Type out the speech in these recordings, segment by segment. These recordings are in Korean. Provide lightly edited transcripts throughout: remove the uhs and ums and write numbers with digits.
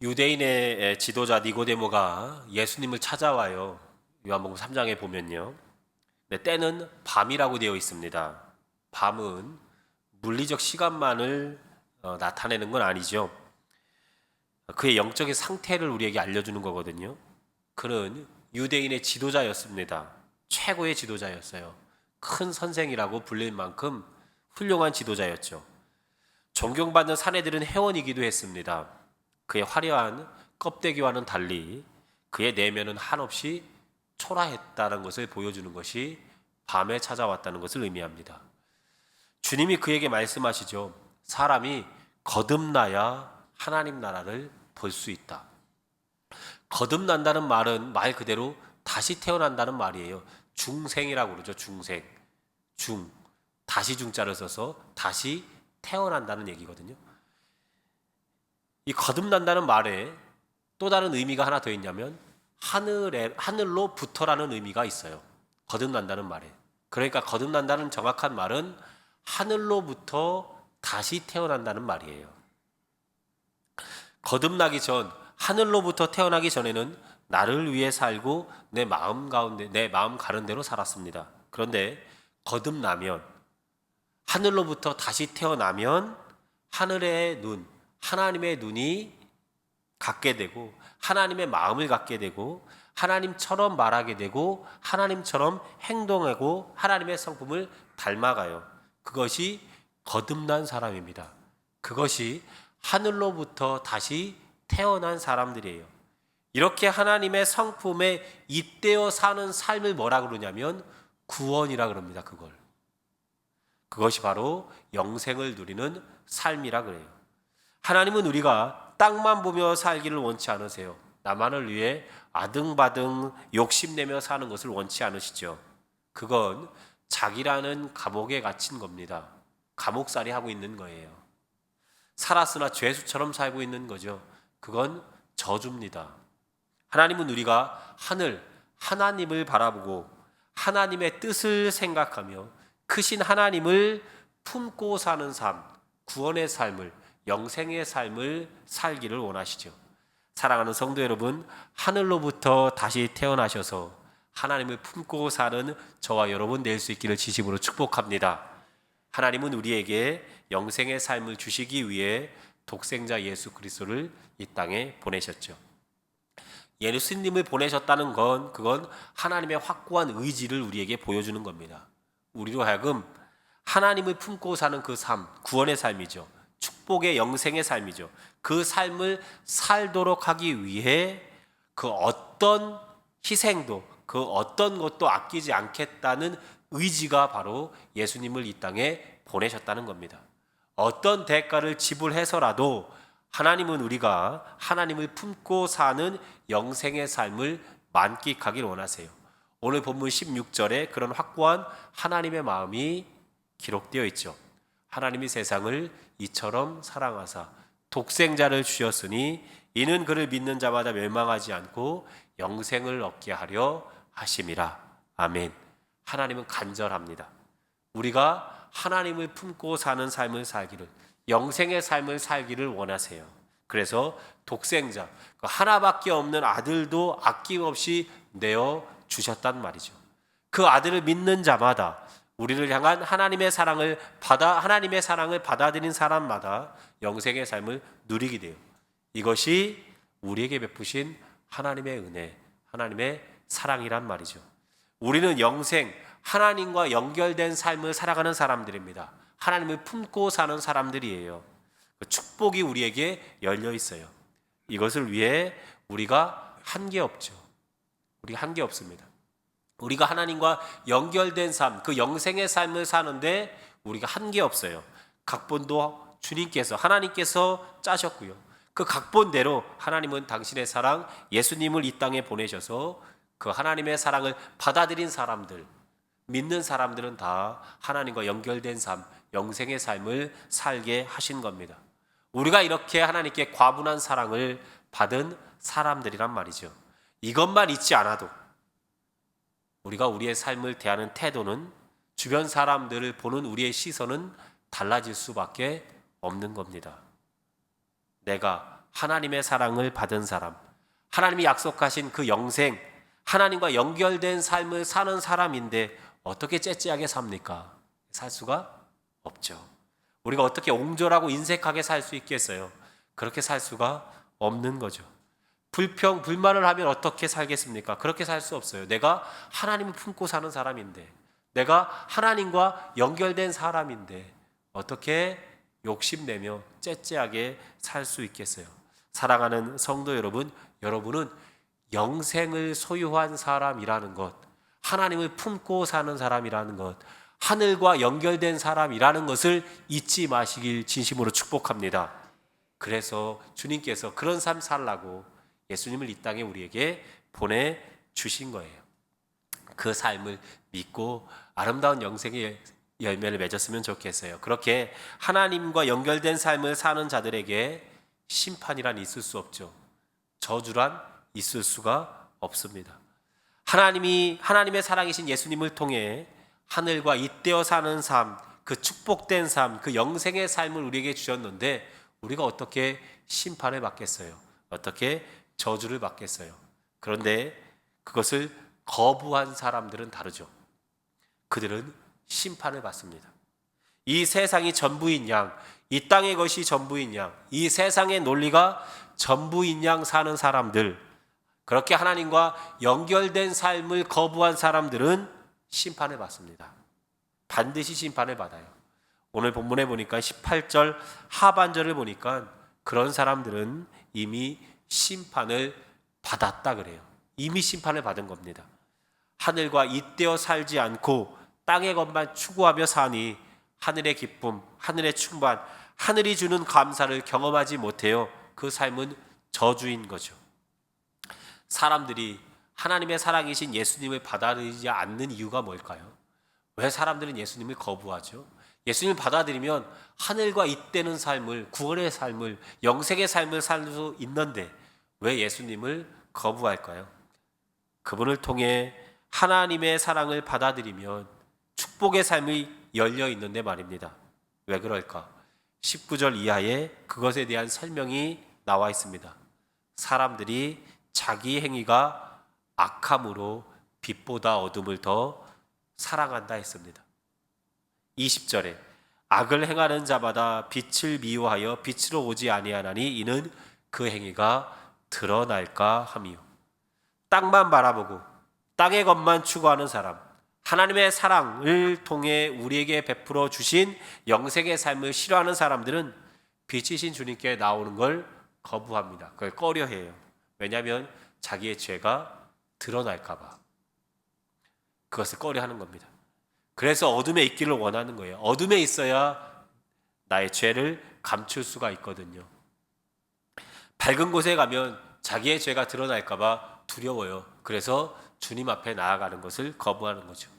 유대인의 지도자 니고데모가 예수님을 찾아와요. 요한복음 3장에 보면요. 때는 밤이라고 되어 있습니다. 밤은 물리적 시간만을 나타내는 건 아니죠. 그의 영적인 상태를 우리에게 알려주는 거거든요. 그는 유대인의 지도자였습니다. 최고의 지도자였어요. 큰 선생이라고 불릴 만큼 훌륭한 지도자였죠. 존경받는 사내들은 회원이기도 했습니다. 그의 화려한 껍데기와는 달리 그의 내면은 한없이 초라했다는 것을 보여주는 것이 밤에 찾아왔다는 것을 의미합니다. 주님이 그에게 말씀하시죠. 사람이 거듭나야 하나님 나라를 볼 수 있다. 거듭난다는 말은 말 그대로 다시 태어난다는 말이에요. 중생이라고 그러죠. 중생. 다시 중자를 써서 다시 태어난다는 얘기거든요. 이 거듭난다는 말에 또 다른 의미가 하나 더 있냐면 하늘로부터라는 의미가 있어요. 거듭난다는 말에. 그러니까 거듭난다는 정확한 말은 하늘로부터 다시 태어난다는 말이에요. 거듭나기 전, 하늘로부터 태어나기 전에는 나를 위해 살고 내 마음 가는 대로 살았습니다. 그런데 거듭나면, 하늘로부터 다시 태어나면 하늘의 눈, 하나님의 눈이 갖게 되고 하나님의 마음을 갖게 되고 하나님처럼 말하게 되고 하나님처럼 행동하고 하나님의 성품을 닮아가요. 그것이 거듭난 사람입니다. 그것이 하늘로부터 다시 태어난 사람들이에요. 이렇게 하나님의 성품에 잇대어 사는 삶을 뭐라 그러냐면 구원이라 그럽니다. 그것이 바로 영생을 누리는 삶이라 그래요. 하나님은 우리가 땅만 보며 살기를 원치 않으세요. 나만을 위해 아등바등 욕심내며 사는 것을 원치 않으시죠. 그건 자기라는 감옥에 갇힌 겁니다. 감옥살이 하고 있는 거예요. 살았으나 죄수처럼 살고 있는 거죠. 그건 저주입니다. 하나님은 우리가 하나님을 바라보고 하나님의 뜻을 생각하며 크신 하나님을 품고 사는 삶, 구원의 삶을, 영생의 삶을 살기를 원하시죠. 사랑하는 성도 여러분, 하늘로부터 다시 태어나셔서 하나님을 품고 사는 저와 여러분 될 수 있기를 진심으로 축복합니다. 하나님은 우리에게 영생의 삶을 주시기 위해 독생자 예수 그리스도를 이 땅에 보내셨죠. 예수님을 보내셨다는 건 그건 하나님의 확고한 의지를 우리에게 보여주는 겁니다. 우리로 하여금 하나님을 품고 사는 그 삶, 구원의 삶이죠. 축복의 영생의 삶이죠. 그 삶을 살도록 하기 위해 그 어떤 희생도 그 어떤 것도 아끼지 않겠다는 의지가 바로 예수님을 이 땅에 보내셨다는 겁니다. 어떤 대가를 지불해서라도 하나님은 우리가 하나님을 품고 사는 영생의 삶을 만끽하길 원하세요. 오늘 본문 16절에 그런 확고한 하나님의 마음이 기록되어 있죠. 하나님이 세상을 이처럼 사랑하사 독생자를 주셨으니 이는 그를 믿는 자마다 멸망하지 않고 영생을 얻게 하려 하심이라. 아멘. 하나님은 간절합니다. 우리가 하나님을 품고 사는 삶을 살기를, 영생의 삶을 살기를 원하세요. 그래서 독생자, 그 하나밖에 없는 아들도 아낌없이 내어 주셨단 말이죠. 그 아들을 믿는 자마다, 우리를 향한 하나님의 사랑을 받아들인 사람마다 영생의 삶을 누리게 돼요. 이것이 우리에게 베푸신 하나님의 은혜, 하나님의 사랑이란 말이죠. 우리는 영생, 하나님과 연결된 삶을 살아가는 사람들입니다. 하나님을 품고 사는 사람들이에요. 그 축복이 우리에게 열려 있어요. 이것을 위해 우리가 한계 없죠. 우리가 한계 없습니다. 우리가 하나님과 연결된 삶, 그 영생의 삶을 사는데 우리가 한계 없어요. 각본도 주님께서, 하나님께서 짜셨고요. 그 각본대로 하나님은 당신의 사랑, 예수님을 이 땅에 보내셔서 그 하나님의 사랑을 받아들인 사람들, 믿는 사람들은 다 하나님과 연결된 삶, 영생의 삶을 살게 하신 겁니다. 우리가 이렇게 하나님께 과분한 사랑을 받은 사람들이란 말이죠. 이것만 잊지 않아도 우리가 우리의 삶을 대하는 태도는, 주변 사람들을 보는 우리의 시선은 달라질 수밖에 없는 겁니다. 내가 하나님의 사랑을 받은 사람, 하나님이 약속하신 그 영생, 하나님과 연결된 삶을 사는 사람인데 어떻게 째째하게 삽니까? 살 수가 없죠. 우리가 어떻게 옹졸하고 인색하게 살 수 있겠어요? 그렇게 살 수가 없는 거죠. 불만을 하면 어떻게 살겠습니까? 그렇게 살 수 없어요. 내가 하나님을 품고 사는 사람인데, 내가 하나님과 연결된 사람인데 어떻게 욕심내며 째째하게 살 수 있겠어요? 사랑하는 성도 여러분, 여러분은 영생을 소유한 사람이라는 것, 하나님을 품고 사는 사람이라는 것, 하늘과 연결된 사람이라는 것을 잊지 마시길 진심으로 축복합니다. 그래서 주님께서 그런 삶 살라고 예수님을 이 땅에 우리에게 보내주신 거예요. 그 삶을 믿고 아름다운 영생의 열매를 맺었으면 좋겠어요. 그렇게 하나님과 연결된 삶을 사는 자들에게 심판이란 있을 수 없죠. 저주란 있을 수가 없습니다. 하나님의 사랑이신 예수님을 통해 하늘과 잇대어 사는 삶, 그 축복된 삶, 그 영생의 삶을 우리에게 주셨는데 우리가 어떻게 심판을 받겠어요? 어떻게 저주를 받겠어요? 그런데 그것을 거부한 사람들은 다르죠. 그들은 심판을 받습니다. 이 세상이 전부인 양, 이 땅의 것이 전부인 양, 이 세상의 논리가 전부인 양 사는 사람들, 그렇게 하나님과 연결된 삶을 거부한 사람들은 심판을 받습니다. 반드시 심판을 받아요. 오늘 본문에 보니까 18절 하반절을 보니까 그런 사람들은 이미 심판을 받았다 그래요. 이미 심판을 받은 겁니다. 하늘과 잇대어 살지 않고 땅의 것만 추구하며 사니 하늘의 기쁨, 하늘의 충만, 하늘이 주는 감사를 경험하지 못해요. 그 삶은 저주인 거죠. 사람들이 하나님의 사랑이신 예수님을 받아들이지 않는 이유가 뭘까요? 왜 사람들은 예수님을 거부하죠? 예수님을 받아들이면 하늘과 잇대는 삶을, 구원의 삶을, 영생의 삶을 살 수 있는데 왜 예수님을 거부할까요? 그분을 통해 하나님의 사랑을 받아들이면 축복의 삶이 열려 있는데 말입니다. 왜 그럴까? 19절 이하에 그것에 대한 설명이 나와 있습니다. 사람들이 자기 행위가 악함으로 빛보다 어둠을 더 사랑한다 했습니다. 20절에 악을 행하는 자마다 빛을 미워하여 빛으로 오지 아니하나니 이는 그 행위가 드러날까 함이요. 땅만 바라보고 땅의 것만 추구하는 사람, 하나님의 사랑을 통해 우리에게 베풀어 주신 영생의 삶을 싫어하는 사람들은 빛이신 주님께 나오는 걸 거부합니다. 그걸 꺼려해요. 왜냐하면 자기의 죄가 드러날까 봐 그것을 꺼려하는 겁니다. 그래서 어둠에 있기를 원하는 거예요. 어둠에 있어야 나의 죄를 감출 수가 있거든요. 밝은 곳에 가면 자기의 죄가 드러날까 봐 두려워요. 그래서 주님 앞에 나아가는 것을 거부하는 거죠.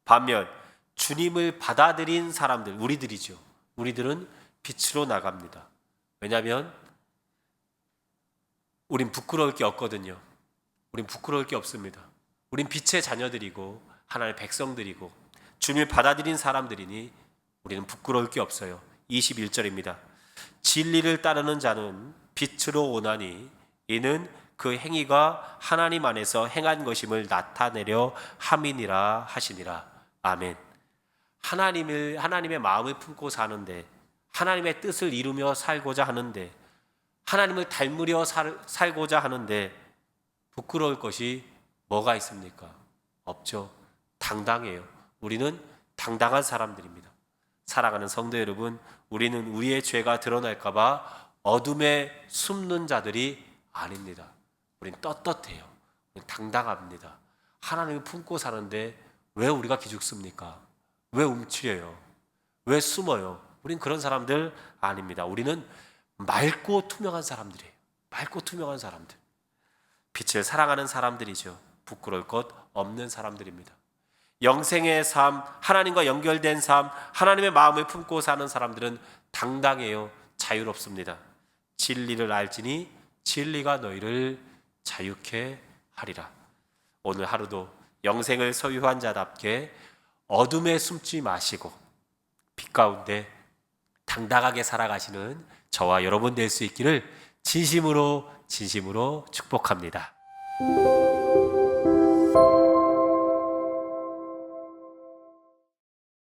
반면 주님을 받아들인 사람들, 우리들이죠. 우리들은 빛으로 나갑니다. 왜냐하면 우린 부끄러울 게 없거든요. 우린 부끄러울 게 없습니다. 우린 빛의 자녀들이고 하나님의 백성들이고 주님을 받아들인 사람들이니 우리는 부끄러울 게 없어요. 21절입니다. 진리를 따르는 자는 빛으로 오나니 이는 그 행위가 하나님 안에서 행한 것임을 나타내려 함이니라 하시니라. 아멘. 하나님의 마음을 품고 사는데, 하나님의 뜻을 이루며 살고자 하는데, 하나님을 닮으려 살고자 하는데 부끄러울 것이 뭐가 있습니까? 없죠. 당당해요. 우리는 당당한 사람들입니다. 사랑하는 성도 여러분, 우리는 우리의 죄가 드러날까 봐 어둠에 숨는 자들이 아닙니다. 우리는 떳떳해요. 우리는 당당합니다. 하나님을 품고 사는데 왜 우리가 기죽습니까? 왜 움츠려요? 왜 숨어요? 우린 그런 사람들 아닙니다. 우리는 맑고 투명한 사람들이에요. 맑고 투명한 사람들. 빛을 사랑하는 사람들이죠. 부끄러울 것 없는 사람들입니다. 영생의 삶, 하나님과 연결된 삶, 하나님의 마음을 품고 사는 사람들은 당당해요. 자유롭습니다. 진리를 알지니 진리가 너희를 자유케 하리라. 오늘 하루도 영생을 소유한 자답게 어둠에 숨지 마시고 빛 가운데 당당하게 살아가시는 저와 여러분 될 수 있기를 진심으로 축복합니다.